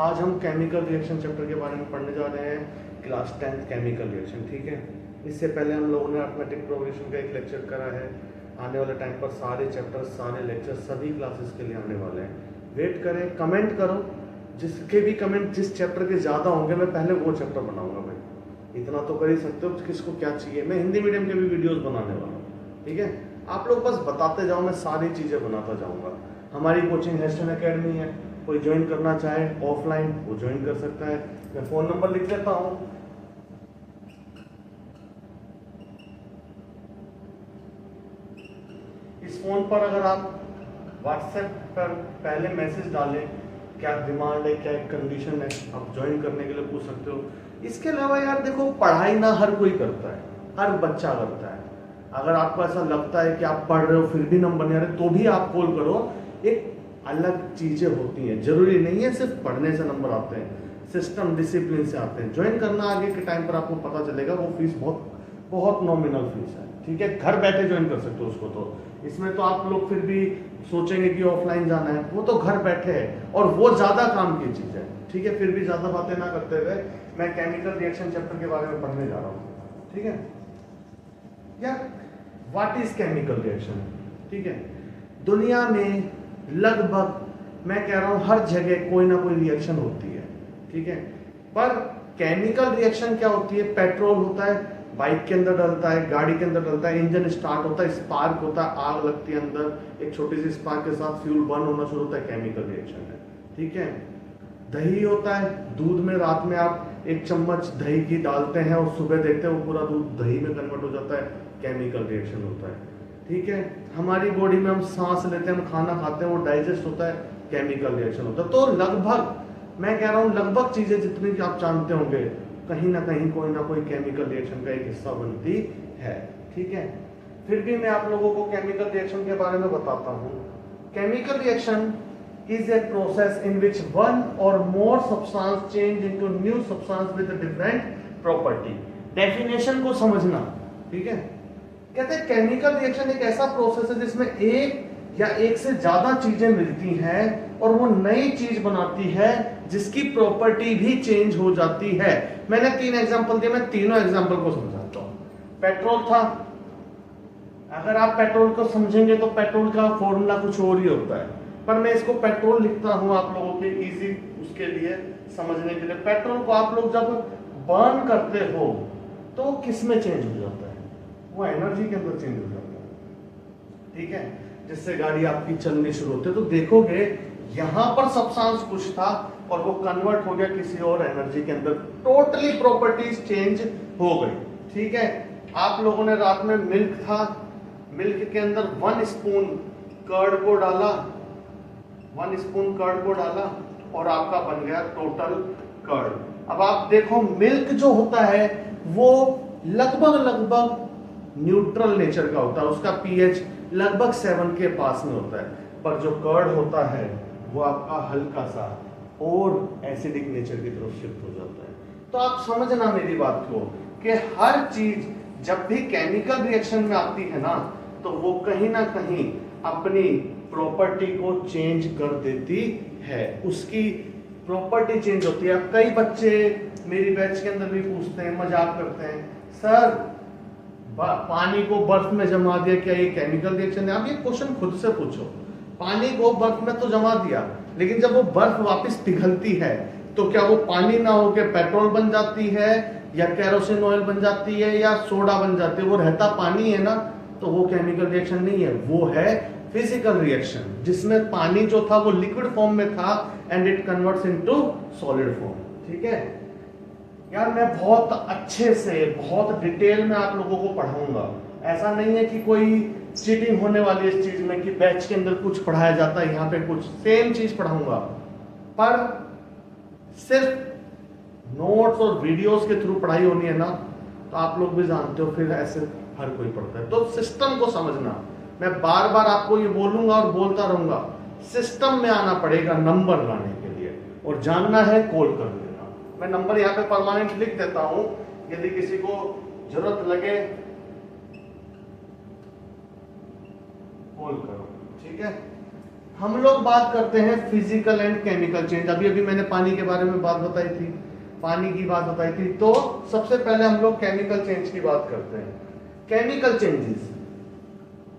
आज हम chemical reaction chapter के बारे में पढ़ने जा रहे हैं, क्लास 10th केमिकल रिएक्शन। ठीक है, इससे पहले हम लोगों ने अरिथमेटिक प्रोग्रेशन का एक लेक्चर करा है। आने वाले टाइम पर सारे चैप्टर, सारे लेक्चर सभी क्लासेस के लिए आने वाले हैं। वेट करें, कमेंट करो, जिसके भी कमेंट जिस चैप्टर के ज़्यादा होंगे मैं पहले वो चैप्टर बनाऊंगा। भाई इतना तो कर ही सकते हो, किसको क्या चाहिए। मैं हिंदी मीडियम के भी वीडियोस बनाने वाला हूँ। ठीक है, आप लोग बस बताते जाओ, मैं सारी चीज़ें बनाता जाऊँगा। हमारी कोचिंग हेस्टन एकेडमी है, कोई ज्वाइन करना चाहे ऑफलाइन वो ज्वाइन कर सकता है। मैं फ़ोन नंबर लिख देता हूँ। इस फ़ोन पर अगर आप व्हाट्सएप पर पहले मैसेज डालें, क्या डिमांड है, क्या कंडीशन है, आप ज्वाइन करने के लिए पूछ सकते हो। इसके अलावा यार देखो, पढ़ाई ना हर कोई करता है, हर बच्चा करता है। अगर आपको ऐसा लगता है कि आप पढ़ रहे हो फिर भी नंबर नहीं आ रहे, तो भी आप कॉल करो। एक अलग चीज़ें होती हैं, जरूरी नहीं है सिर्फ पढ़ने से नंबर आते हैं, सिस्टम डिसिप्लिन से आते हैं। ज्वाइन करना आगे के टाइम पर आपको पता चलेगा, वो फीस बहुत बहुत नॉमिनल फीस है। ठीक है, घर बैठे ज्वाइन कर सकते हो उसको। तो इसमें तो आप लोग फिर भी सोचेंगे कि ऑफलाइन जाना है, वो तो घर बैठे है और वो ज़्यादा काम की चीज़ है। ठीक है, फिर भी ज़्यादा बातें ना करते हुए मैं केमिकल रिएक्शन चैप्टर के बारे में पढ़ने जा रहा हूँ। ठीक है यार, व्हाट इज केमिकल रिएक्शन। ठीक है, दुनिया में लगभग मैं कह रहा हूं हर जगह कोई ना कोई रिएक्शन होती है। ठीक है, पर केमिकल रिएक्शन क्या होती है? पेट्रोल होता है, बाइक के अंदर डलता है, गाड़ी के अंदर डलता है, इंजन स्टार्ट होता है, स्पार्क होता है, आग लगती है अंदर, एक छोटी सी स्पार्क के साथ फ्यूल बर्न होना शुरू होता है, केमिकल रिएक्शन है। ठीक है, दही होता है, दूध में रात में आप एक चम्मच दही की डालते हैं और सुबह देखते हैं वो पूरा दूध दही में कन्वर्ट हो जाता है, केमिकल रिएक्शन होता है। ठीक है, हमारी बॉडी में हम सांस लेते हैं, हम खाना खाते हैं, वो डाइजेस्ट होता है, केमिकल रिएक्शन होता है। तो लगभग मैं कह रहा हूँ लगभग चीजें जितनी कि आप जानते होंगे, कहीं ना कहीं कोई ना कोई केमिकल रिएक्शन का एक हिस्सा बनती है। ठीक है, फिर भी मैं आप लोगों को केमिकल रिएक्शन के बारे में बताता हूँ। Chemical reaction is a process in which one or more substance change into new substance with a different property। Definition को समझना। ठीक है, कहते हैं केमिकल रिएक्शन एक ऐसा प्रोसेस है जिसमें एक या एक से ज्यादा चीजें मिलती हैं और वो नई चीज बनाती है जिसकी प्रॉपर्टी भी चेंज हो जाती है। मैंने 3 एग्जांपल दिए, मैं तीनों एग्जांपल को समझाता हूं। पेट्रोल था, अगर आप पेट्रोल को समझेंगे तो पेट्रोल का फॉर्मूला कुछ और ही होता है, पर मैं इसको पेट्रोल लिखता हूं आप लोगों के इजी उसके लिए समझने के लिए। पेट्रोल को आप लोग जब बर्न करते हो तो वो किस में चेंज हो जाता है? वो एनर्जी के अंदर चेंज हो जाता है। ठीक है, जिससे गाड़ी आपकी चलनी शुरू होती है। तो देखोगे यहां पर सब्सटेंस कुछ था और वो कन्वर्ट हो गया किसी और एनर्जी के अंदर, टोटली प्रॉपर्टीज चेंज हो गई। ठीक है, आप लोगों ने रात में मिल्क था, मिल्क के अंदर 1 स्पून कर्ड को डाला, 1 स्पून कर्ड को डाला और आपका बन गया टोटल कर्ड। अब आप देखो मिल्क जो होता है वो लगभग न्यूट्रल नेचर का होता है, उसका पीएच लगभग 7 के पास में होता है, पर जो कर्ड होता है वो आपका हल्का सा और एसिडिक नेचर की तरफ शिफ्ट हो जाता है। तो आप समझना मेरी बात को कि हर चीज जब भी केमिकल रिएक्शन में आती है ना, तो वो कहीं ना कहीं अपनी प्रॉपर्टी को चेंज कर देती है, उसकी प्रॉपर्टी चेंज होती है। कई बच्चे मेरी बैच के अंदर भी पूछते हैं, मजाक करते हैं, सर पानी को बर्फ में जमा दिया, क्या ये केमिकल रिएक्शन है? आप ये क्वेश्चन खुद से पूछो। पानी को बर्फ में तो जमा दिया, लेकिन जब वो बर्फ वापस पिघलती है तो क्या वो पानी ना होकर पेट्रोल बन जाती है या केरोसिन ऑयल बन जाती है या सोडा बन जाती है? वो रहता पानी है ना, तो वो केमिकल रिएक्शन नहीं है, वो है फिजिकल रिएक्शन, जिसमें पानी जो था वो लिक्विड फॉर्म में था and it converts into solid form. ठीक है यार, मैं बहुत अच्छे से बहुत डिटेल में आप लोगों को पढ़ाऊंगा। ऐसा नहीं है कि कोई चीटिंग होने वाली है इस चीज में कि बैच के अंदर कुछ पढ़ाया जाता है, यहाँ पे कुछ सेम चीज पढ़ाऊंगा, पर सिर्फ नोट्स और वीडियोस के थ्रू पढ़ाई होनी है ना, तो आप लोग भी जानते हो फिर ऐसे हर कोई पढ़ता है। तो सिस्टम को समझना, मैं बार बार आपको ये बोलूंगा और बोलता रहूंगा, सिस्टम में आना पड़ेगा नंबर लाने के लिए, और जानना है कॉल कर लेना। मैं नंबर यहाँ पे परमानेंट लिख देता हूं, यदि किसी को जरूरत लगे कॉल करो। ठीक है, हम लोग बात करते हैं फिजिकल एंड केमिकल चेंज। अभी अभी मैंने पानी के बारे में बात बताई थी, पानी की बात बताई थी। तो सबसे पहले हम लोग केमिकल चेंज की बात करते हैं। केमिकल चेंजेस,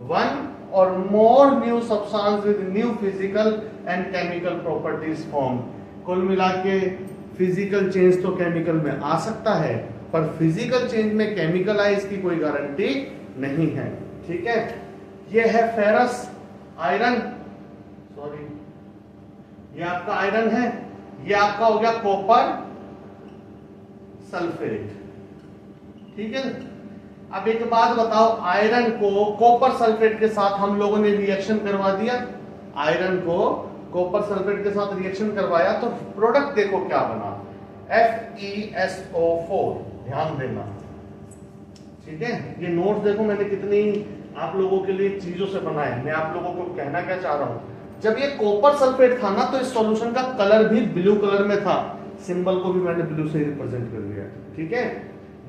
वन और more new substance with new physical and chemical properties form. कुल मिला के फिजिकल चेंज तो केमिकल में आ सकता है, पर फिजिकल चेंज में केमिकल आए इसकी कोई गारंटी नहीं है। ठीक है, ये है फेरस आयरन, सॉरी ये आपका आयरन है, ये आपका हो गया कॉपर सल्फेट। ठीक है, अब एक बात बताओ, आयरन को कॉपर सल्फेट के साथ हम लोगों ने रिएक्शन करवा दिया, आयरन को कॉपर सल्फेट के साथ रिएक्शन करवाया तो प्रोडक्ट देखो क्या बना, FeSO4। ध्यान देना, ठीक है। ये नोट्स देखो मैंने कितनी आप लोगों के लिए चीजों से बनाए। मैं आप लोगों को कहना क्या चाह रहा हूं, जब ये कॉपर सल्फेट था ना तो इस सॉल्यूशन का कलर भी ब्लू कलर में था, सिंबल को भी मैंने ब्लू से रिप्रेजेंट कर दिया। ठीक है,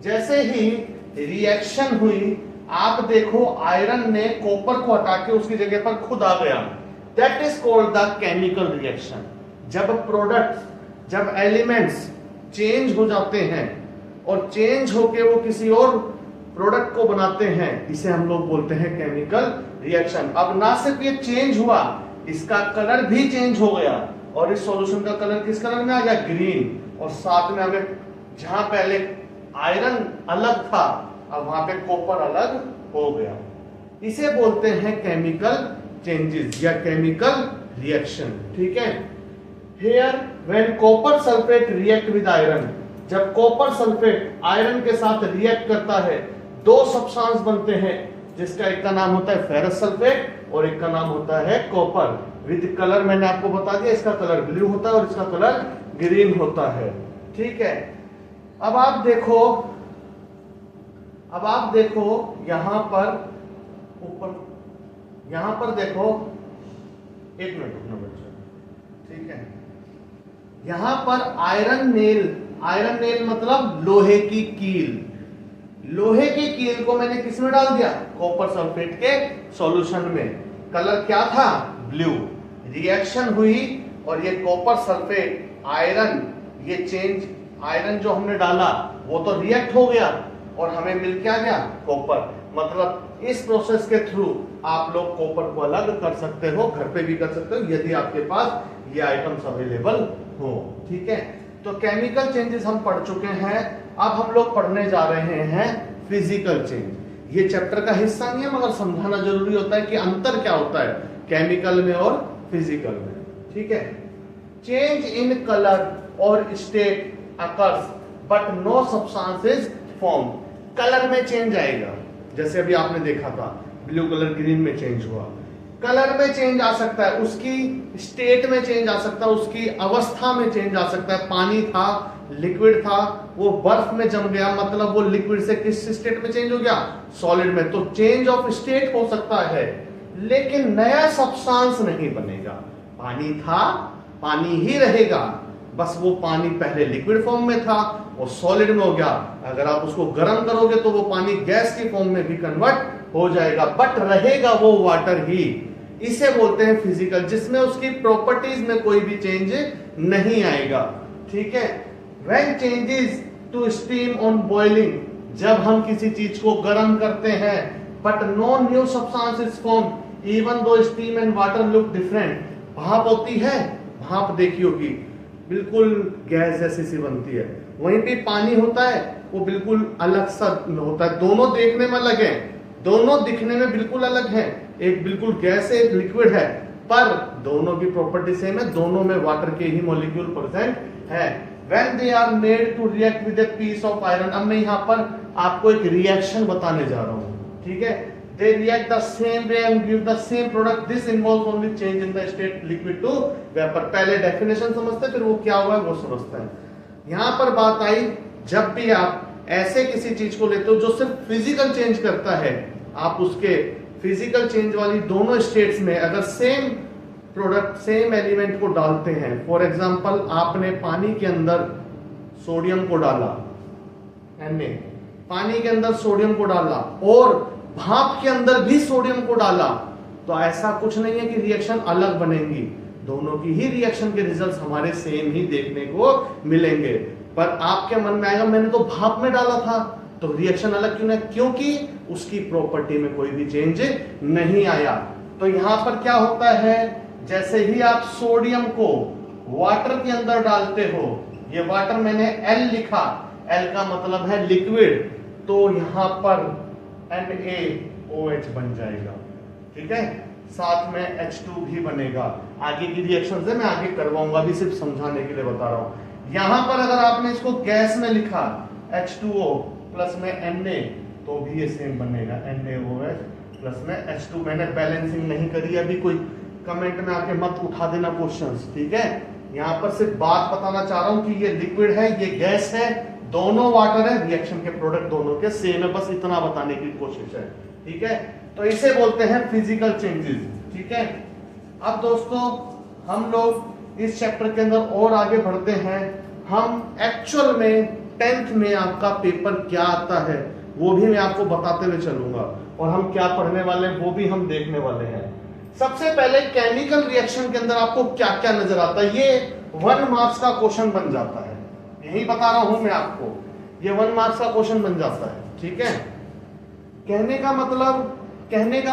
जैसे ही रिएक्शन हुई आप देखो आयरन ने कॉपर को हटा के उसकी जगह पर खुद आ गया, that is called the chemical reaction. जब प्रोडक्ट्स, जब एलिमेंट्स चेंज हो जाते हैं और चेंज होके वो किसी और प्रोडक्ट को बनाते हैं, इसे हम लोग बोलते हैं केमिकल रिएक्शन। अब ना सिर्फ ये चेंज हुआ, इसका कलर भी चेंज हो गया और इस सॉल्यूशन का कलर किस कलर में आ गया, ग्रीन। और साथ में हमें जहां पहले आयरन अलग था अब वहां पे कॉपर अलग हो गया। इसे बोलते हैं केमिकल चेंजेस या केमिकल रिएक्शन। ठीक है, here when copper sulphate react with iron, जब कॉपर सल्फेट आयरन के साथ रिएक्ट करता है दो सब्सटेंस बनते हैं, जिसका एक का नाम होता है फेरस सल्फेट और एक का नाम होता है कॉपर। विद कलर मैंने आपको बता दिया, इसका कलर ब्लू होता है और इसका कलर ग्रीन होता है। ठीक है, अब आप देखो यहां पर ऊपर, यहां पर देखो, एक मिनट रुकना बच्चा। ठीक है, यहां पर आयरन नेल मतलब लोहे की कील, लोहे की कील को मैंने किस में डाल दिया, कॉपर सल्फेट के सॉल्यूशन में। कलर क्या था, ब्लू। रिएक्शन हुई और ये कॉपर सल्फेट आयरन, ये चेंज, आयरन जो हमने डाला वो तो रिएक्ट हो गया और हमें मिल क्या गया, कॉपर। मतलब इस प्रोसेस के थ्रू आप लोग कॉपर को अलग कर सकते हो, घर पे भी कर सकते हो यदि आपके पास ये आइटम्स अवेलेबल हो। ठीक है, तो केमिकल चेंजेस हम पढ़ चुके हैं। अब हम लोग पढ़ने जा रहे हैं फिजिकल चेंज। ये चैप्टर का हिस्सा नहीं है मगर समझाना जरूरी होता है कि अंतर क्या होता है केमिकल में और फिजिकल में। ठीक है, चेंज इन कलर और state occurs but no substance is form. Colour में चेंज आएगा, जैसे अभी आपने देखा था ब्लू कलर ग्रीन में चेंज हुआ, कलर में चेंज आ सकता है, उसकी स्टेट में चेंज आ सकता है, उसकी अवस्था में चेंज आ सकता है। पानी था, लिक्विड था, वो बर्फ में जम गया, मतलब वो लिक्विड से किस स्टेट में चेंज हो गया, सॉलिड में। तो चेंज ऑफ स्टेट हो सकता है लेकिन नया सब्सटेंस नहीं बनेगा। पानी था, पानी ही रहेगा, बस वो पानी पहले लिक्विड फॉर्म में था और सॉलिड में हो गया। अगर आप उसको गर्म करोगे तो वो पानी गैस की फॉर्म में भी कन्वर्ट हो जाएगा, बट रहेगा वो वाटर ही। इसे बोलते हैं फिजिकल, जिसमें उसकी प्रॉपर्टीज में कोई भी चेंज नहीं आएगा। ठीक है, when changes to steam on boiling, जब हम किसी चीज को गर्म करते हैं but no new substance is form even though steam and water look different. भाप होती है, भाप देखी होगी, बिल्कुल गैस जैसी सी बनती है। वहीं पे पानी होता है, वो बिल्कुल अलग सा होता है। दोनों देखने में अलग है, दोनों दिखने में बिल्कुल अलग है, एक बिल्कुल गैस है, एक लिक्विड है, पर दोनों की प्रॉपर्टी सेम है, दोनों में वाटर के ही मॉलिक्यूल प्रेजेंट है। When they are made to react with a piece of iron, अब मैं यहाँ पर आपको एक रिएक्शन बताने जा रहा हूँ। ठीक है, they react the same way and give the same product. This involves only change in the state liquid to vapor. पहले डेफिनेशन समझते हैं, फिर वो क्या हुआ है वो समझते हैं। यहाँ पर बात आई, जब भी आप ऐसे किसी चीज को लेते हो जो सिर्फ फिजिकल चेंज करता है, आप उसके फिजिकल चेंज वाली दोनों स्टेट्स में अगर सेम प्रोडक्ट, सेम एलिमेंट को डालते हैं, फॉर एग्जांपल आपने पानी के अंदर सोडियम को डाला, पानी के अंदर सोडियम को डाला और भाप के अंदर भी सोडियम को डाला, तो ऐसा कुछ नहीं है कि रिएक्शन अलग बनेंगी, दोनों की ही रिएक्शन के रिजल्ट्स हमारे सेम ही देखने को मिलेंगे। पर आपके मन में आएगा मैंने तो भाप में डाला था तो रिएक्शन अलग क्यों नहीं, क्योंकि उसकी प्रॉपर्टी में कोई भी चेंज नहीं आया। तो यहां पर क्या होता है, जैसे ही आप सोडियम को वाटर के अंदर डालते हो, ये वाटर मैंने L लिखा, L का मतलब है लिक्विड, तो यहां पर NaOH बन जाएगा, ठीक है, साथ में H2 भी बनेगा। आगे की रिएक्शन से मैं आगे करवाऊंगा, अभी सिर्फ समझाने के लिए बता रहा हूं। यहां पर अगर आपने इसको गैस में लिखा H2O प्लस में Na, तो भी ये सेम बनेगा NaOH प्लस में H2। मैंने बैलेंसिंग नहीं करी अभी, कोई कमेंट में आके मत उठा देना क्वेश्चंस, ठीक है। यहां पर सिर्फ बात बताना चाह रहा हूं कि ये लिक्विड है, ये गैस है, दोनों वाटर है, रिएक्शन के प्रोडक्ट दोनों के सेम है, बस इतना बताने की कोशिश है, ठीक है। तो इसे बोलते हैं फिजिकल चेंजेस, ठीक है। अब दोस्तों हम लोग इस चैप्टर के अंदर और आगे बढ़ते हैं। हम एक्चुअल में 10th में आपका पेपर क्या आता है वो भी मैं आपको बताते हुए चलूंगा, और हम क्या पढ़ने वाले हैं वो भी हम देखने वाले हैं। सबसे पहले केमिकल रिएक्शन के अंदर आपको क्या क्या नजर आता है, ये 1 मार्क्स का क्वेश्चन बन जाता है, यही बता रहा हूं मैं आपको, ये 1 मार्क्स का क्वेश्चन बन जाता है, ठीक है। कहने का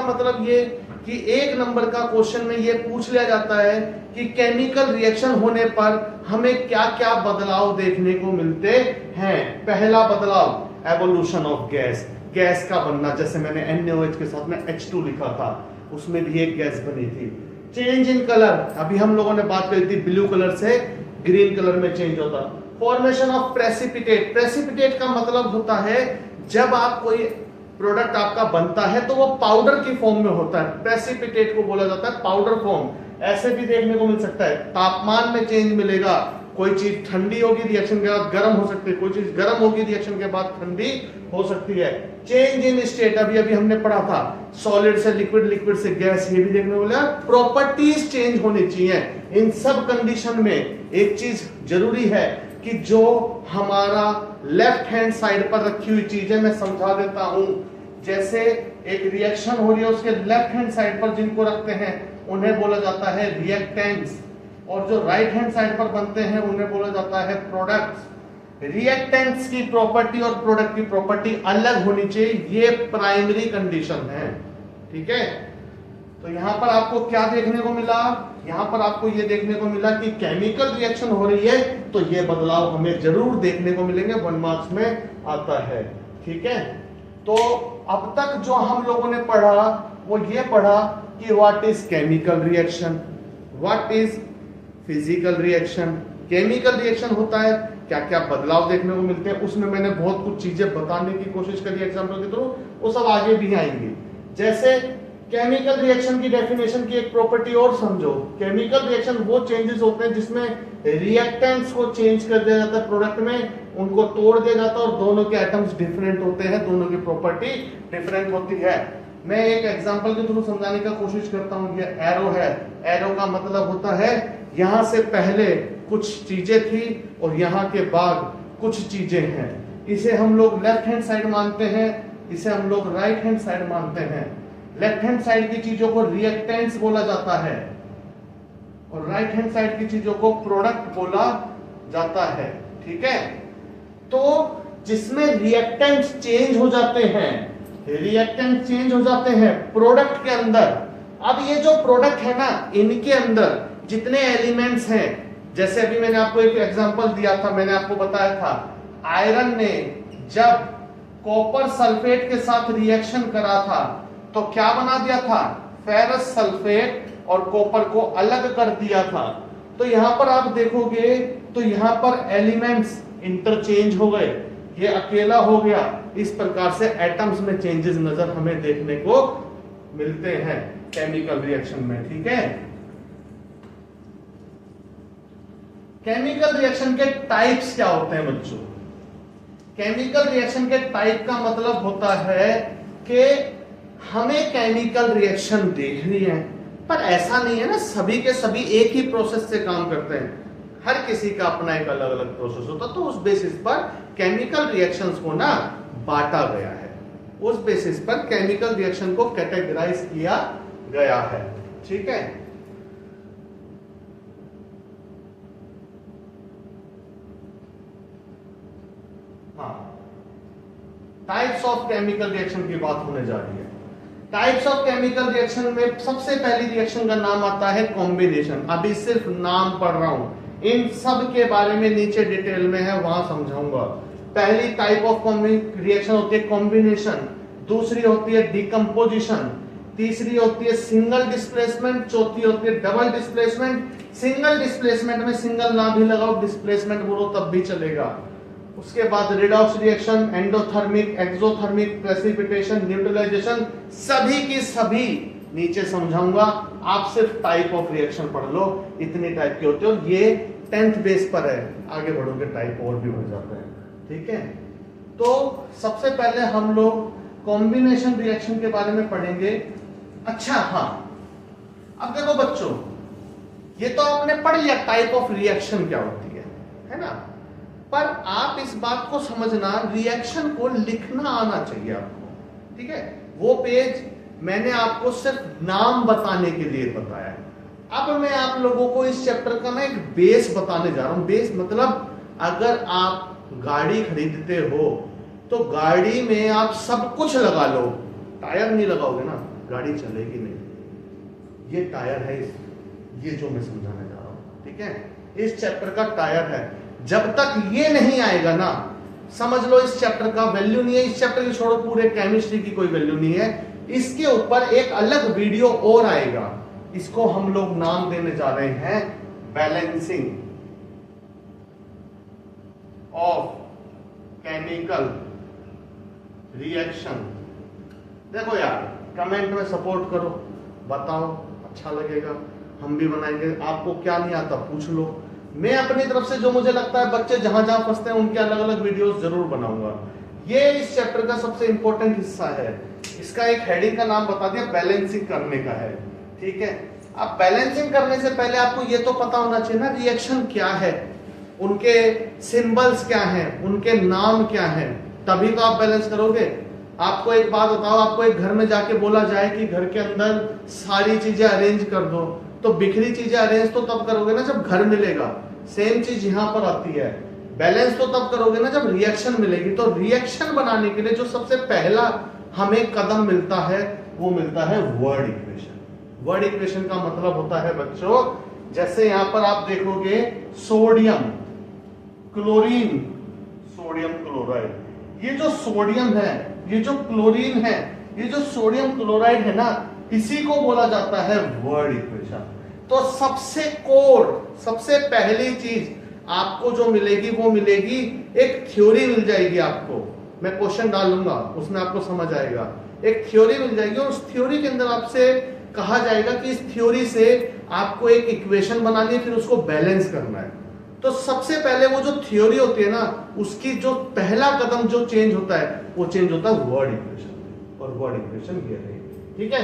मतलब ये कि 1 नंबर का क्वेश्चन में ये पूछ लिया जाता है कि केमिकल रिएक्शन होने पर हमें क्या क्या बदलाव देखने को मिलते हैं। पहला बदलाव एवोल्यूशन ऑफ गैस, गैस का बनना, जैसे मैंने NaOH के साथ में H2 लिखा था, उसमें भी एक गैस बनी थी। चेंज इन कलर, अभी हम लोगों ने बात करी थी, ब्लू कलर से ग्रीन कलर में चेंज होता। फॉर्मेशन ऑफ प्रेसिपिटेट, प्रेसिपिटेट का मतलब होता है जब आप कोई प्रोडक्ट आपका बनता है तो वो पाउडर की फॉर्म में होता है, प्रेसिपिटेट को बोला जाता है पाउडर फॉर्म। ऐसे भी देखने को मिल सकता है, तापमान में चेंज मिलेगा, कोई चीज ठंडी होगी रिएक्शन के बाद गर्म हो सकती है, कोई चीज गर्म होगी रिएक्शन के बाद ठंडी हो सकती है। चेंज इन स्टेट, अभी अभी हमने पढ़ा था, सॉलिड से लिक्विड, लिक्विड से गैस, ये भी देखने को मिला। प्रॉपर्टीज चेंज होनी चाहिए। इन सब कंडीशन में एक चीज जरूरी है कि जो हमारा लेफ्ट हैंड साइड पर रखी हुई चीज है, मैं समझा देता हूं। जैसे एक रिएक्शन हो रही है, उसके लेफ्ट हैंड साइड पर जिनको रखते हैं उन्हें बोला जाता है रिएक्टेंट्स, और जो राइट हैंड साइड पर बनते हैं उन्हें बोला जाता है प्रोडक्ट्स। रिएक्टेंट्स की प्रॉपर्टी और प्रोडक्ट की प्रॉपर्टी अलग होनी चाहिए, ये प्राइमरी कंडीशन है, ठीक है। तो यहां पर आपको क्या देखने को मिला, यहां पर आपको ये देखने को मिला कि केमिकल रिएक्शन हो रही है तो ये बदलाव हमें जरूर देखने को मिलेंगे, 1 मार्क्स में आता है, ठीक है। तो अब तक जो हम लोगों ने पढ़ा वो ये पढ़ा कि what is chemical reaction, what is physical reaction. Chemical reaction होता है, क्या क्या बदलाव देखने को मिलते हैं, उसमें मैंने बहुत कुछ चीजें बताने की कोशिश करी एग्जाम्पल के थ्रू, वो सब आगे भी आएंगी। जैसे केमिकल रिएक्शन की डेफिनेशन की एक प्रॉपर्टी और समझो, केमिकल रिएक्शन वो चेंजेस होते हैं जिसमें रिएक्टेंट्स को चेंज कर दिया जाता है प्रोडक्ट में, उनको तोड़ दिया जाता है और दोनों के एटम्स डिफरेंट होते हैं, दोनों की प्रॉपर्टी डिफरेंट होती है। मैं एक एग्जांपल के थ्रू समझाने का कोशिश करता हूं। ये एरो है, एरो का मतलब होता है यहां से पहले कुछ चीजें थी और यहां के बाद कुछ चीजें हैं। इसे हम लोग लेफ्ट हैंड साइड मानते हैं, इसे हम लोग राइट हैंड साइड मानते हैं। लेफ्ट हैंड साइड की चीजों को रिएक्टेंट्स बोला जाता है और राइट हैंड साइड की चीजों को प्रोडक्ट बोला जाता है, ठीक है। तो जिसमें रिएक्टेंट्स चेंज हो जाते हैं, रिएक्टेंट चेंज हो जाते हैं प्रोडक्ट के अंदर। अब ये जो प्रोडक्ट है ना, इनके अंदर जितने एलिमेंट्स हैं, जैसे अभी मैंने आपको एक एग्जांपल दिया था, मैंने आपको बताया था आयरन ने जब कॉपर सल्फेट के साथ रिएक्शन करा था तो क्या बना दिया था, फेरस सल्फेट, और कॉपर को अलग कर दिया था। तो यहां पर आप देखोगे तो यहां पर एलिमेंट्स इंटरचेंज हो गए, ये अकेला हो गया। इस प्रकार से एटम्स में चेंजेस नजर हमें देखने को मिलते हैं केमिकल रिएक्शन में, ठीक है। केमिकल रिएक्शन के टाइप्स क्या होते हैं बच्चों? केमिकल रिएक्शन के टाइप का मतलब होता है कि हमें केमिकल रिएक्शन देखनी है, पर ऐसा नहीं है ना सभी के सभी एक ही प्रोसेस से काम करते हैं, हर किसी का अपना एक अलग अलग प्रोसेस होता है। तो उस बेसिस पर केमिकल रिएक्शंस को ना बांटा गया है, उस बेसिस पर केमिकल रिएक्शन को कैटेगराइज किया गया है। ठीक है, हाँ, टाइप्स ऑफ केमिकल रिएक्शन की बात होने जा रही है। टाइप्स ऑफ केमिकल रिएक्शन में सबसे पहली रिएक्शन का नाम आता है कॉम्बिनेशन। अभी सिर्फ नाम पढ़ रहा हूं, इन सब के बारे में नीचे डिटेल में है, वहां समझाऊंगा। पहली टाइप ऑफ रिएक्शन होती है कॉम्बिनेशन, दूसरी होती है डिकम्पोजिशन, तीसरी होती है सिंगल डिस्प्लेसमेंट, चौथी होती है डबल डिस्प्लेसमेंट। सिंगल डिस्प्लेसमेंट में सिंगल ना भी लगाओ, डिस्प्लेसमेंट बोलो तब भी चलेगा। उसके बाद redox reaction, endothermic, exothermic, precipitation, neutralisation, सभी की सभी नीचे समझाऊंगा। आप सिर्फ टाइप ऑफ रिएक्शन पढ़ लो, इतनी टाइप की होती है, और ये 10th बेस पर है, आगे बढ़ोगे टाइप और भी बढ़ जाते हैं। ठीक है, तो सबसे पहले हम लोग कॉम्बिनेशन रिएक्शन के बारे में पढ़ेंगे। अच्छा, हाँ, अब देखो बच्चों, ये तो आपने पढ़ लिया टाइप ऑफ रिएक्शन क्या होती है ना, पर आप इस बात को समझना, रिएक्शन को लिखना आना चाहिए आपको। ठीक है, वो पेज मैंने आपको सिर्फ नाम बताने के लिए बताया है। अब मैं आप लोगों को इस चैप्टर का ना एक बेस बताने जा रहा हूं। बेस मतलब अगर आप गाड़ी खरीदते हो तो गाड़ी में आप सब कुछ लगा लो, टायर नहीं लगाओगे ना, गाड़ी चलेगी नहीं। ये टायर है, ये जो मैं समझाने जा रहा हूं। ठीक है, इस चैप्टर का टायर है। जब तक ये नहीं आएगा ना, समझ लो इस चैप्टर का वैल्यू नहीं है। इस चैप्टर की छोड़ो, पूरे केमिस्ट्री की कोई वैल्यू नहीं है। इसके ऊपर एक अलग वीडियो और आएगा, इसको हम लोग नाम देने जा रहे हैं बैलेंसिंग ऑफ केमिकल रिएक्शन। देखो यार, कमेंट में सपोर्ट करो, बताओ, अच्छा लगेगा, हम भी बनाएंगे। आपको क्या नहीं आता पूछ लो, मैं अपनी तरफ से जो मुझे लगता है बच्चे जहां जहां फंसते हैं उनके अलग अलग वीडियोस जरूर बनाऊंगा। ये इस चैप्टर का सबसे इंपॉर्टेंट हिस्सा है। इसका एक हेडिंग का नाम बता दिया, बैलेंसिंग करने का है। ठीक है, अब बैलेंसिंग करने से पहले आपको ये तो पता होना चाहिए ना रिएक्शन क्या है, उनके सिंबल्स क्या हैं, उनके नाम क्या हैं, तभी तो आप बैलेंस करोगे। आपको एक बात बताओ, आपको एक घर में जाके बोला जाए कि घर के अंदर सारी चीजें अरेंज कर दो, तो बिखरी चीजें अरेंज तो तब करोगे ना जब घर मिलेगा। सेम चीज यहां पर आती है, बैलेंस तो तब करोगे ना जब रिएक्शन मिलेगी। तो रिएक्शन बनाने के लिए जो सबसे पहला हमें कदम मिलता है वो मिलता है वर्ड इक्वेशन। वर्ड इक्वेशन का मतलब होता है बच्चों, जैसे यहां पर आप देखोगे सोडियम, क्लोरीन, सोडियम क्लोराइड। ये जो सोडियम है, ये जो क्लोरीन है, ये जो सोडियम क्लोराइड है ना, इसी को बोला जाता है वर्ड इक्वेशन। तो सबसे कोर, सबसे पहली चीज आपको जो मिलेगी वो मिलेगी, एक थ्योरी मिल जाएगी आपको। मैं क्वेश्चन डालूंगा, उसमें आपको समझ आएगा। एक थ्योरी मिल जाएगी और उस थ्योरी के अंदर आपसे कहा जाएगा कि इस थ्योरी से आपको एक इक्वेशन बनानी है, फिर उसको बैलेंस करना है। तो सबसे पहले वो जो थ्योरी होती है ना, उसकी जो पहला कदम जो चेंज होता है वो चेंज होता है वर्ड इक्वेशन। और वर्ड इक्वेशन ये है, ठीक है।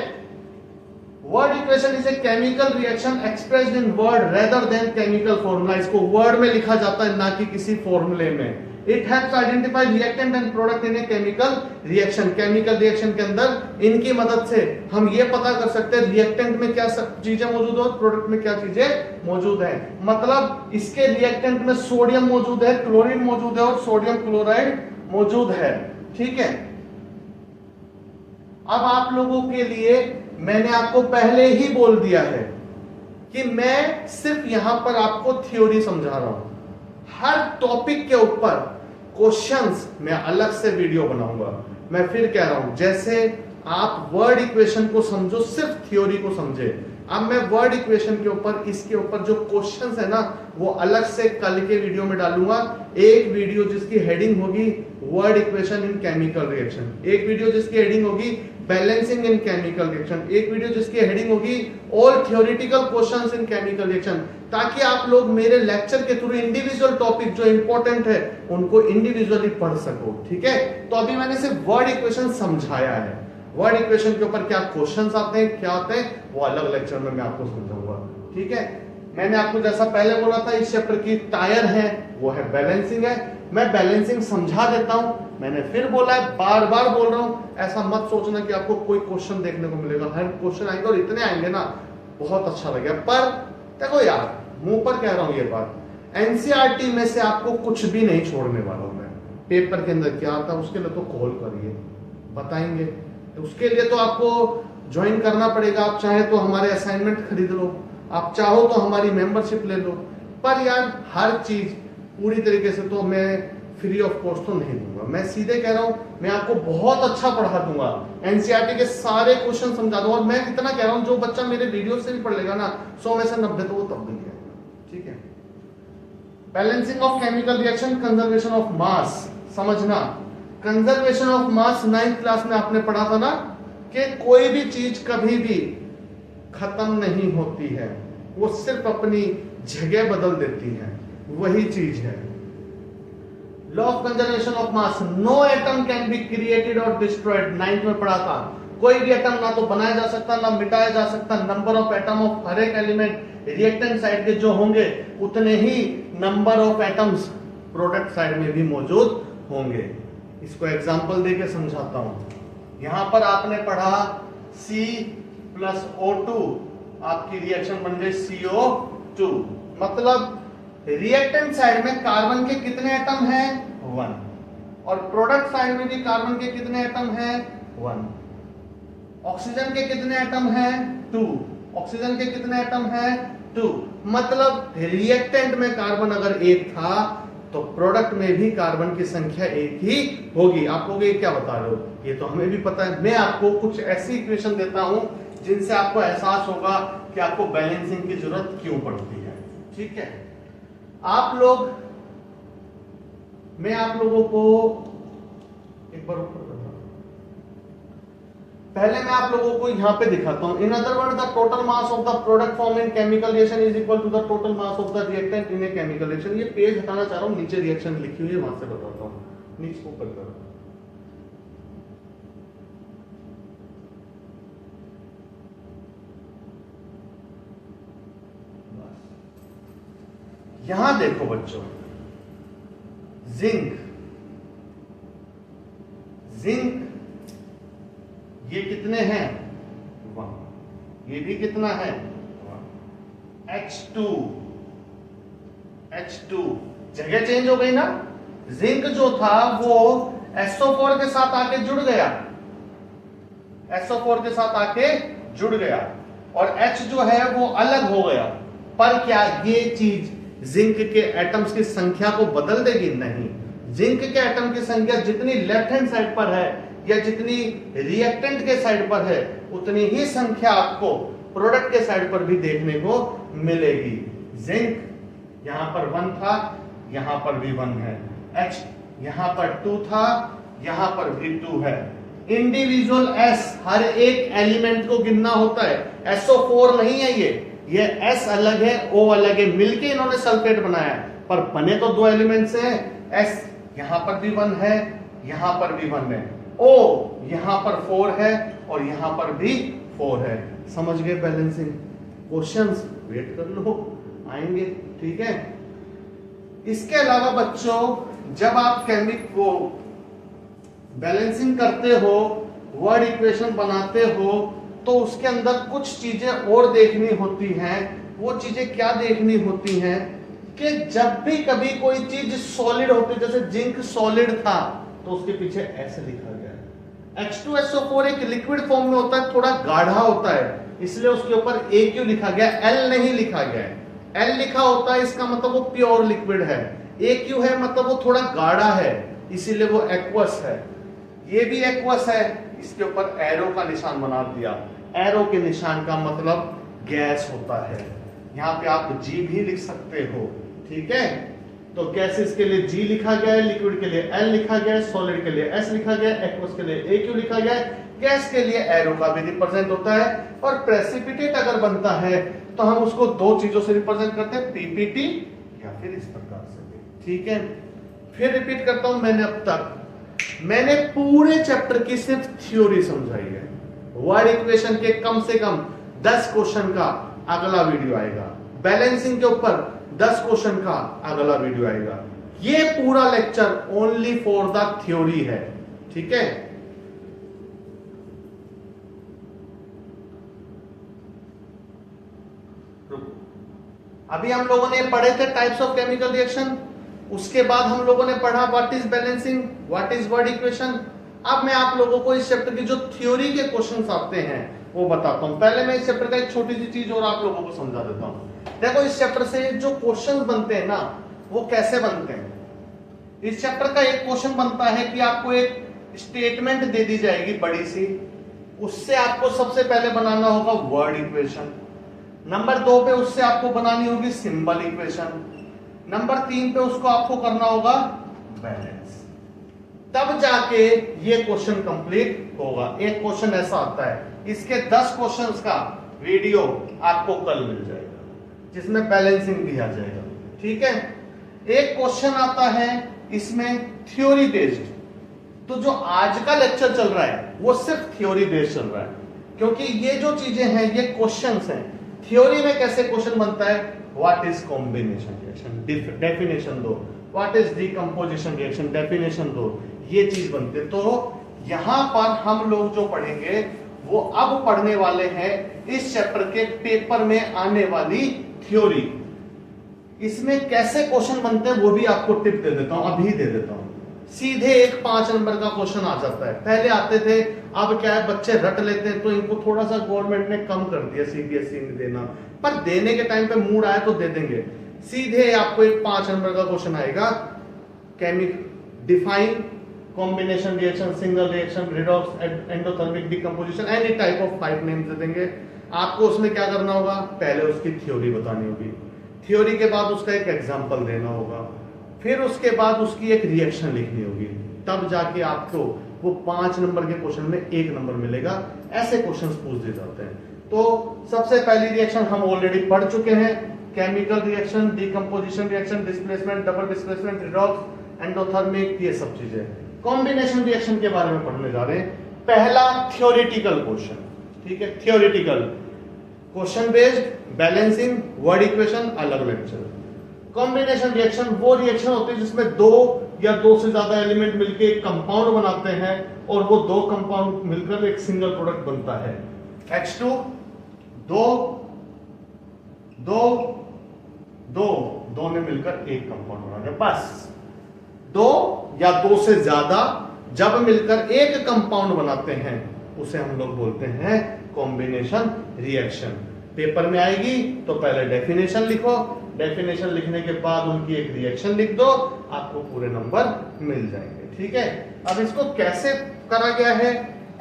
Word equation is a chemical reaction expressed in word rather than chemical formula. इसको वर्ड में लिखा जाता है, ना कि किसी फॉर्मूले में। It helps identify reactant and product in a chemical reaction. Chemical reaction के अंदर इनकी मदद से हम ये पता कर सकते हैं रिएक्टेंट में क्या चीजें मौजूद है और प्रोडक्ट में क्या चीजें मौजूद है। मतलब इसके रिएक्टेंट में सोडियम मौजूद है, क्लोरीन मौजूद है और सोडियम क्लोराइड मौजूद है, ठीक है। अब आप लोगों के लिए मैंने आपको पहले ही बोल दिया है कि मैं सिर्फ यहां पर आपको थ्योरी समझा रहा हूं। हर टॉपिक के ऊपर क्वेश्चंस मैं अलग से वीडियो बनाऊंगा। मैं फिर कह रहा हूं, जैसे आप वर्ड इक्वेशन को समझो, सिर्फ थ्योरी को समझे। अब मैं वर्ड इक्वेशन के ऊपर, इसके ऊपर जो क्वेश्चंस है ना, वो अलग से कल के वीडियो में डालूंगा। एक वीडियो जिसकी हेडिंग होगी word equation in chemical reaction, एक वीडियो जिसकी हेडिंग होगी बैलेंसिंग इन केमिकल रिएक्शन, एक वीडियो जिसकी हेडिंग होगी all theoretical questions in chemical reaction, ताकि आप लोग मेरे लेक्चर के थ्रू इंडिविजुअल टॉपिक जो इंपॉर्टेंट है उनको इंडिविजुअली पढ़ सको, ठीक है। तो अभी मैंने सिर्फ वर्ड इक्वेशन समझाया है। वर्ड इक्वेशन के ऊपर क्या क्वेश्चंस आते हैं, क्या आते हैं, वो अलग लेक्चर में मैं आपको समझाऊंगा, ठीक है। मैंने आपको जैसा पहले बोला था इस चैप्टर की टायर है वो है बैलेंसिंग है। मैं बैलेंसिंग समझा देता हूं, मैंने फिर बोला है, बार बार बोल रहा हूं, ऐसा मत सोचना कि आपको कोई क्वेश्चन देखने को मिलेगा। हर क्वेश्चन आएंगे और इतने आएंगे ना बहुत अच्छा लगेगा। पर देखो यार, मुंह पर कह रहा हूं ये बात, एनसीईआरटी में से आपको कुछ भी नहीं छोड़ने वाला हूं मैं। पेपर के अंदर क्या आता है उसके लिए तो कॉल करिए, बताएंगे। उसके लिए तो आपको ज्वाइन करना पड़ेगा। आप चाहे तो हमारे असाइनमेंट खरीद लो, आप चाहो तो हमारी मेंबरशिप ले लो। पर यार हर चीज पूरी तरीके से तो मैं फ्री ऑफ कॉस्ट तो नहीं दूंगा। मैं सीधे कह रहा हूं, मैं आपको बहुत अच्छा पढ़ा दूंगा, एनसीईआरटी के सारे क्वेश्चन समझा दूंगा। और मैं इतना कह रहा हूं, जो बच्चा मेरे वीडियो से भी पढ़ लेगा ना 100 में से 90 तो वो तब भी है। ठीक है। Balancing of chemical reaction, conservation of मास। समझना, conservation of mass 9th class में आपने पढ़ा था ना कि कोई भी चीज कभी भी खत्म नहीं होती है, वो सिर्फ अपनी जगह बदल देती है, वही चीज है। Law of conservation of mass, no atom can be created और डिस्ट्रॉयड। 9th में पढ़ा था, कोई भी एटम ना तो बनाया जा सकता ना मिटाया जा सकता। नंबर ऑफ एटम ऑफ हर एक एलिमेंट रिएक्टेंट साइड के जो होंगे उतने ही number of atoms product side में भी मौजूद होंगे। इसको एग्जांपल देके समझाता हूं। यहां पर आपने पढ़ा C+O2, आपकी रिएक्शन बन गई CO2। मतलब रिएक्टेंट साइड में कार्बन के कितने एटम हैं? 1। और प्रोडक्ट साइड में भी कार्बन के कितने एटम हैं? 1। ऑक्सीजन के कितने एटम हैं? 2। ऑक्सीजन के कितने एटम हैं? 2। मतलब रिएक्टेंट में कार्बन अगर 1 था तो प्रोडक्ट में भी कार्बन की संख्या 1 ही होगी। आप लोग ये क्या बता रहे हो? ये तो हमें भी पता है। मैं आपको कुछ ऐसी इक्वेशन देता हूं जिनसे आपको एहसास होगा कि आपको बैलेंसिंग की जरूरत क्यों पड़ती है। ठीक है। मैं आप लोगों को एक बार ऊपर करता हूं। पहले मैं आप लोगों को यहां पे दिखाता हूं। In other word, the total mass of the product form in chemical reaction is equal to the total mass of the reactant in a chemical reaction. ये पेज हटाना चाह रहा हूं, नीचे रिएक्शन लिखी हुई है वहां से बताता हूं। नीचे ऊपर करो। यहां देखो बच्चों, जिंक ये कितने हैं? 1। ये भी कितना है? 1। H2 जगह चेंज हो गई ना। जिंक जो था वो SO4 के साथ आके जुड़ गया, SO4 के साथ आके जुड़ गया और H जो है वो अलग हो गया। पर क्या ये चीज जिंक के एटम्स की संख्या को बदल देगी? नहीं। जिंक के एटम की संख्या जितनी लेफ्ट हैंड साइड पर है या जितनी रिएक्टेंट के साइड पर है उतनी ही संख्या आपको प्रोडक्ट के साइड पर भी देखने को मिलेगी। जिंक यहां पर 1 था, यहां पर भी 1 है। H यहां पर 2 था, यहां पर भी 2 है। इंडिविजुअल S हर एक एलिमेंट को गिनना होता है। SO4 नहीं है ये S अलग है, O अलग है, मिलके इन्होंने सल्फेट बनाया है। पर बने तो 2 एलिमेंट से हैं। S यहां पर भी 1 है, यहां पर भी 1 है। O यहां पर 4 है और यहां पर भी 4 है। समझ गए बैलेंसिंग? क्वेश्चंस वेट कर लो, आएंगे। ठीक है। इसके अलावा बच्चों, जब आप केमिक को बैलेंसिंग करते हो, वर्ड इक्वेशन बनाते हो, तो उसके अंदर कुछ चीजें और देखनी होती हैं। वो चीजें क्या देखनी होती हैं कि जब भी कभी कोई चीज सॉलिड होती है, जैसे जिंक सॉलिड था तो उसके पीछे ऐसे लिखा गया है। H2SO4 एक लिक्विड फॉर्म में होता है, थोड़ा गाढ़ा होता है, इसलिए उसके ऊपर AQ लिखा गया, L नहीं लिखा गया है। L लिखा होता है, इसका मतलब वो प्योर लिक्विड है। AQ है मतलब वो थोड़ा गाढ़ा है, इसीलिए वो एक्वस है। ये भी एक्वस है, इसके ऊपर एरो का निशान बना दिया। एरो के निशान का मतलब गैस होता है। यहाँ पे आप G भी लिख सकते हो। ठीक है। तो गैसेस के लिए G लिखा गया है, लिक्विड के लिए L लिखा गया है, सॉलिड के लिए S लिखा गया है, एक्वस के लिए AQ लिखा गया है, गैस के लिए एरो का भी रिप्रेजेंट होता है। और प्रेसिपिटेट अगर बनता है तो हम उसको 2 चीजों से रिप्रेजेंट करते हैं, PPT या फिर इस प्रकार से। ठीक है। फिर रिपीट करता हूं, मैंने पूरे चैप्टर की सिर्फ थ्योरी समझाई है। वर्ड इक्वेशन के कम से कम 10 क्वेश्चन का अगला वीडियो आएगा। बैलेंसिंग के ऊपर 10 क्वेश्चन का अगला वीडियो आएगा। ये पूरा lecture only for the theory है, ठीक है। अभी हम लोगों ने पढ़े थे टाइप्स ऑफ केमिकल रिएक्शन, उसके बाद हम लोगों ने पढ़ा what is balancing, what is word equation. अब मैं आप लोगों को इस चैप्टर की जो थ्योरी के क्वेश्चंस आते हैं वो बताता हूं। पहले मैं इस चैप्टर का एक छोटी सी चीज और आप लोगों को समझा देता हूं। देखो इस चैप्टर से जो क्वेश्चंस बनते हैं ना वो कैसे बनते हैं। इस चैप्टर का एक क्वेश्चन बनता है कि आपको एक स्टेटमेंट दे दी जाएगी बड़ी सी, उससे आपको सबसे पहले बनाना होगा वर्ड इक्वेशन। नंबर 2 पे उससे आपको बनानी होगी सिंबल इक्वेशन। नंबर 3 पे उसको आपको करना होगा बैलेंस। तब जाके ये क्वेश्चन कंप्लीट होगा। एक क्वेश्चन ऐसा आता है, इसके 10 क्वेश्चंस का वीडियो आपको कल मिल जाएगा जिसमें बैलेंसिंग भी आ जाएगा, ठीक है। एक क्वेश्चन आता है इसमें थ्योरी बेस्ड, तो जो आज का लेक्चर चल रहा है वो सिर्फ थ्योरी बेस्ड चल रहा है, क्योंकि ये जो चीजें हैं ये क्वेश्चंस हैं। थ्योरी में कैसे क्वेश्चन बनता है, what is combination reaction, definition दो, what is decomposition reaction, definition दो, ये चीज बनते। तो यहां पर हम लोग जो पढ़ेंगे वो अब पढ़ने वाले हैं इस चैप्टर के पेपर में आने वाली थ्योरी। इसमें कैसे क्वेश्चन बनते हैं वो भी आपको टिप दे देता हूं, अभी दे देता हूं। सीधे एक 5 नंबर का क्वेश्चन आ जाता है। पहले आते थे, अब क्या है बच्चे रट लेते हैं, तो इनको थोड़ा सा गवर्नमेंट ने कम कर दिया सीबीएसई में देना, पर देने के टाइम पे मूड आया तो दे देंगे। सीधे आपको एक 5 नंबर का क्वेश्चन आएगा, define combination reaction, single reaction, redox, endothermic, decomposition, any type of 5 names दे देंगे। आपको उसमें क्या करना होगा, पहले उसकी थ्योरी बतानी होगी, थ्योरी के बाद उसका एक एग्जांपल देना होगा, फिर उसके बाद उसकी एक रिएक्शन लिखनी होगी, तब जाके आपको वो 5 नंबर के क्वेश्चन में 1 नंबर मिलेगा। ऐसे क्वेश्चंस पूछ दिए जाते हैं। तो सबसे पहली रिएक्शन हम ऑलरेडी पढ़ चुके हैं, chemical reaction, decomposition reaction, displacement, double displacement, redox, endothermic, ये सब चीजें। कॉम्बिनेशन रिएक्शन के बारे में पढ़ने जा रहे हैं। पहला थ्योरेटिकल क्वेश्चन, ठीक है, theoretical question based, balancing, word equation, अलग लेक्चर। कॉम्बिनेशन रिएक्शन वो रिएक्शन होती है जिसमें 2 या 2 से ज्यादा एलिमेंट मिलकर एक कंपाउंड बनाते हैं और वो 2 कंपाउंड मिलकर एक सिंगल प्रोडक्ट बनता है। H2 दो ने मिलकर एक कंपाउंड बना दिया। बस 2 या 2 से ज्यादा जब मिलकर एक कंपाउंड बनाते हैं उसे हम लोग बोलते हैं कॉम्बिनेशन रिएक्शन। पेपर में आएगी तो पहले डेफिनेशन लिखो, डेफिनेशन लिखने के बाद उनकी एक रिएक्शन लिख दो, आपको पूरे नंबर मिल जाएंगे, ठीक है। अब इसको कैसे करा गया है,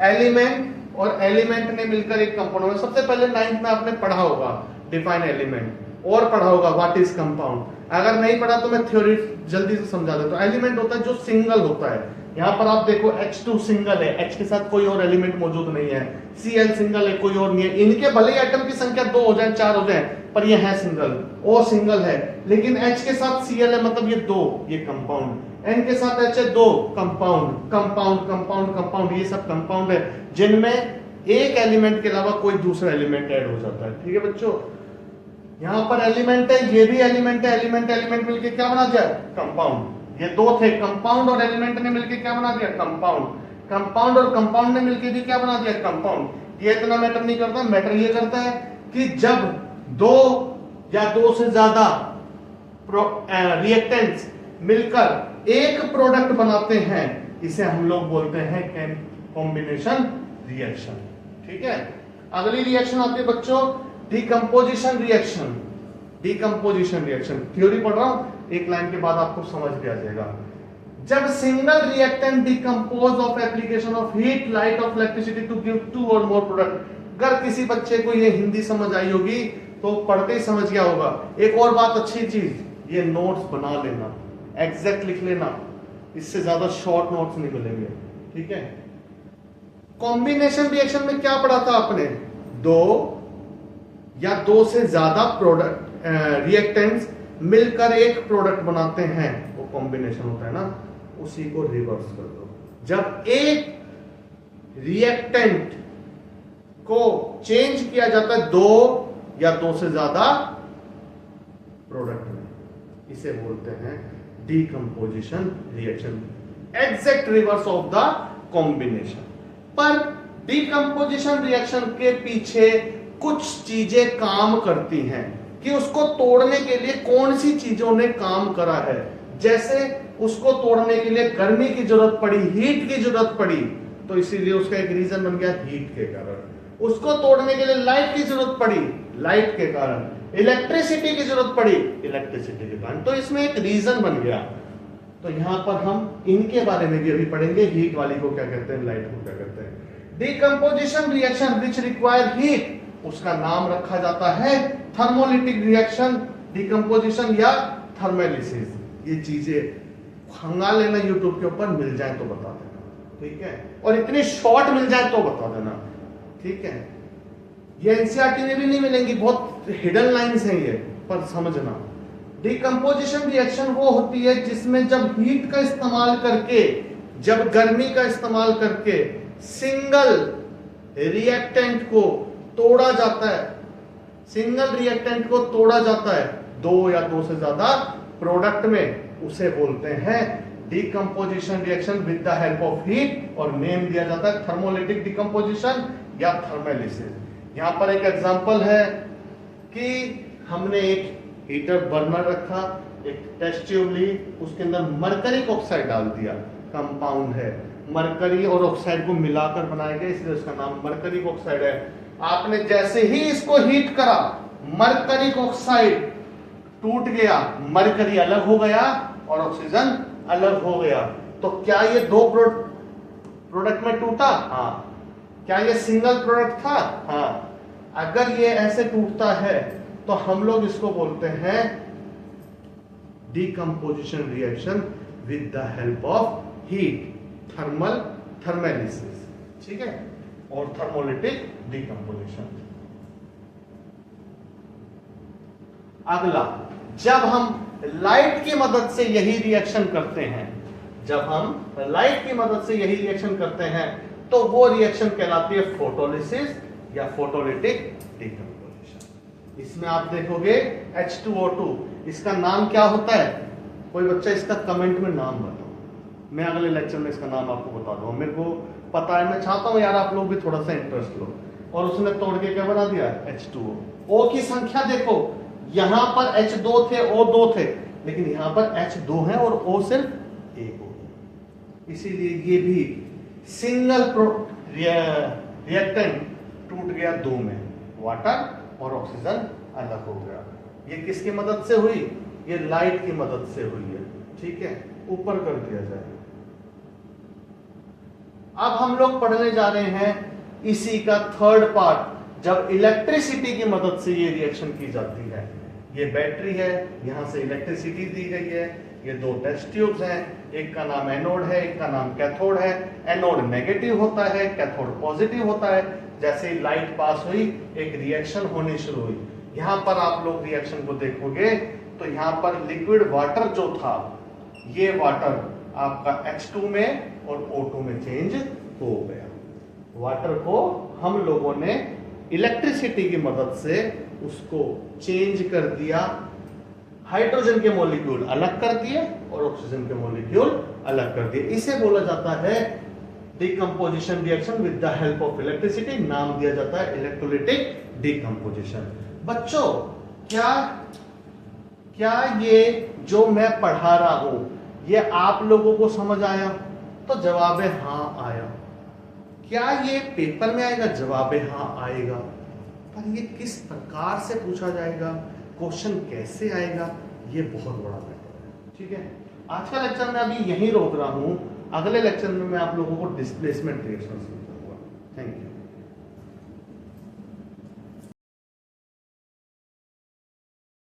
एलिमेंट और एलिमेंट ने मिलकर एक कंपाउंड में। सबसे पहले 9th में आपने पढ़ा होगा डिफाइन एलिमेंट और पढ़ा होगा व्हाट इज कंपाउंड। अगर नहीं पढ़ा तो मैं थ्योरी जल्दी से समझा देता हूं। एलिमेंट होता है जो सिंगल होता है। यहां पर आप देखो H2 सिंगल है, H के साथ कोई और एलिमेंट मौजूद नहीं है, Cl सिंगल है, कोई और नहीं है। इनके भले ही एटम की संख्या 2 हो जाए, 4 हो जाए, पर ये है सिंगल, O सिंगल है, लेकिन H के साथ Cl है, मतलब ये 2, ये कंपाउंड। N के साथ H है 2, कंपाउंड, कंपाउंड, कंपाउंड, कंपाउंड, ये सब कंपाउंड है जिनमें एक एलिमेंट के अलावा कोई दूसरा एलिमेंट ऐड हो जाता है, ठीक है बच्चों। यहां पर एलिमेंट है, ये भी एलिमेंट है, एलिमेंट एलिमेंट मिलके क्या बना दिया, कंपाउंड। ये 2 थे, कंपाउंड और एलिमेंट ने मिलके क्या बना दिया, कंपाउंड। कंपाउंड और कंपाउंड ने मिलके भी क्या बना दिया, कंपाउंड। ये इतना मैटर नहीं करता, मैटर ये करता है कि जब 2 या 2 से ज्यादा रिएक्टेंट्स मिलकर एक प्रोडक्ट बनाते हैं, इसे हम लोग बोलते हैं कॉम्बिनेशन रिएक्शन, ठीक है। अगली रिएक्शन आती है बच्चों decomposition reaction. Decomposition reaction theory पढ़ रहा हूं, एक लाइन के बाद आपको समझ भी आ जाएगा। जब single reactant decompose of application of heat, light of electricity to give 2 और मोर प्रोडक्ट। अगर किसी बच्चे को ये हिंदी समझ आई होगी तो पढ़ते ही समझ गया होगा। एक और बात अच्छी चीज, ये नोट्स बना लेना, एग्जैक्ट लिख लेना, इससे ज्यादा शॉर्ट नोट्स नहीं मिलेंगे, ठीक है। कॉम्बिनेशन रिएक्शन में क्या पढ़ा था आपने, 2 या 2 से ज्यादा प्रोडक्ट रिएक्टेंट्स मिलकर एक प्रोडक्ट बनाते हैं, वो कॉम्बिनेशन होता है ना। उसी को रिवर्स कर दो, जब एक रिएक्टेंट को चेंज किया जाता है 2 या 2 से ज्यादा प्रोडक्ट में, इसे बोलते हैं decomposition reaction, exact reverse of the combination. पर डीकंपोजिशन रिएक्शन के पीछे कुछ चीजें काम करती हैं कि उसको तोड़ने के लिए कौन सी चीजों ने काम करा है। जैसे उसको तोड़ने के लिए गर्मी की जरूरत पड़ी, हीट की जरूरत पड़ी, तो इसीलिए उसका एक रीजन बन गया हीट के कारण। उसको तोड़ने के लिए लाइट की जरूरत पड़ी, लाइट के कारण। इलेक्ट्रिसिटी की जरूरत पड़ी, इलेक्ट्रिसिटी के कारण। तो इसमें एक रीजन बन गया। तो यहां पर हम इनके बारे में भी अभी पढ़ेंगे, हीट वाली को क्या कहते हैं, लाइट को क्या कहते हैं। Decomposition reaction which require heat, उसका नाम रखा जाता है थर्मोलिटिक रिएक्शन, डीकंपोजिशन या थर्मोलिसिस। ये चीजें हंगा लेना, यूट्यूब के ऊपर मिल जाए तो बता देना, ठीक है। और इतनी शॉर्ट मिल जाए तो बता देना, ठीक है। ये एनसीईआरटी में भी नहीं मिलेंगी, बहुत हिडन लाइंस हैं ये, पर समझना। डीकंपोजिशन रिएक्शन वो होती है जिसमें जब हीट का इस्तेमाल करके, जब गर्मी का इस्तेमाल करके सिंगल रिएक्टेंट को तोड़ा जाता है, सिंगल रिएक्टेंट को तोड़ा जाता है दो या दो से ज्यादा प्रोडक्ट में, उसे बोलते हैं decomposition reaction with the help of heat, और नेम दिया जाता है थर्मोलिटिक डीकंपोजिशन या थर्मोलिसिस। यहां पर एक एग्जांपल है कि हमने एक हीटर बर्नर रखा, एक टेस्ट ट्यूब ली, उसके अंदर मरकरी ऑक्साइड डाल दिया, कंपाउंड है, मरकरी और ऑक्साइड को मिलाकर बनाया गया, इसलिए उसका नाम मरकरी ऑक्साइड है। आपने जैसे ही इसको हीट करा, मरकरी ऑक्साइड टूट गया, मरकरी अलग हो गया और ऑक्सीजन अलग हो गया। तो क्या ये दो प्रोडक्ट में टूटा? हाँ। क्या ये सिंगल प्रोडक्ट था? हाँ। अगर ये ऐसे टूटता है तो हम लोग इसको बोलते हैं decomposition reaction with the help of heat, thermolysis, ठीक है, और थर्मोलिटिक डीकंपोजिशन। अगला, जब हम लाइट की मदद से यही रिएक्शन करते हैं, जब हम लाइट की मदद से यही रिएक्शन करते हैं, तो वो रिएक्शन कहलाती है फोटोलिसिस या फोटोलिटिक डीकंपोजिशन। इसमें आप देखोगे H2O2, इसका नाम क्या होता है? कोई बच्चा इसका कमेंट में नाम बताओ, मैं अगले लेक्चर में इसका नाम आपको बता दूंगा। मेरे को पता है, मैं चाहता हूं यार आप लोग भी थोड़ा सा इंटरेस्ट लो। और उसने तोड़ के क्या बना दिया? H2O। O की संख्या देखो, यहां पर H2 थे, O2 थे, लेकिन यहां पर H2 है और O सिर्फ एक हो गया। इसीलिए ये भी सिंगल रिएक्टेंट टूट गया दो में, वाटर और ऑक्सीजन अलग हो गया। ये किसकी मदद से हुई? ये लाइट की मदद से हुई है, ठीक है। ऊपर कर दिया जाए। अब हम लोग पढ़ने जा रहे हैं इसी का थर्ड पार्ट, जब इलेक्ट्रिसिटी की मदद से ये रिएक्शन की जाती है। ये बैटरी है, यहां से इलेक्ट्रिसिटी दी गई है, ये दो टेस्ट ट्यूब्स हैं, एक का नाम एनोड है, एक का नाम कैथोड है। एनोड नेगेटिव होता है, कैथोड पॉजिटिव होता है। जैसे ही लाइट पास हुई, एक रिएक्शन होनी शुरू हुई। यहां पर आप लोग रिएक्शन को देखोगे तो यहां पर लिक्विड वाटर जो था, ये वाटर आपका H2 में और O2 में चेंज हो गया। वाटर को हम लोगों ने इलेक्ट्रिसिटी की मदद से उसको चेंज कर दिया, हाइड्रोजन के मॉलिक्यूल अलग कर दिए और ऑक्सीजन के मॉलिक्यूल अलग कर दिए। इसे बोला जाता है decomposition reaction with the help of electricity, नाम दिया जाता है इलेक्ट्रोलिटिक डीकंपोजिशन। बच्चों, क्या ये जो मैं पढ़ा रहा हूं, ये आप लोगों को समझ आया? तो जवाब है हाँ आया। क्या ये पेपर में आएगा? जवाब है हाँ आएगा। पर ये किस प्रकार से पूछा जाएगा, क्वेश्चन कैसे आएगा, ये बहुत बड़ा मैटर है, ठीक है। आज का लेक्चर मैं अभी यहीं रोक रहा हूं, अगले लेक्चर में मैं आप लोगों को डिस्प्लेसमेंट रिएक्शन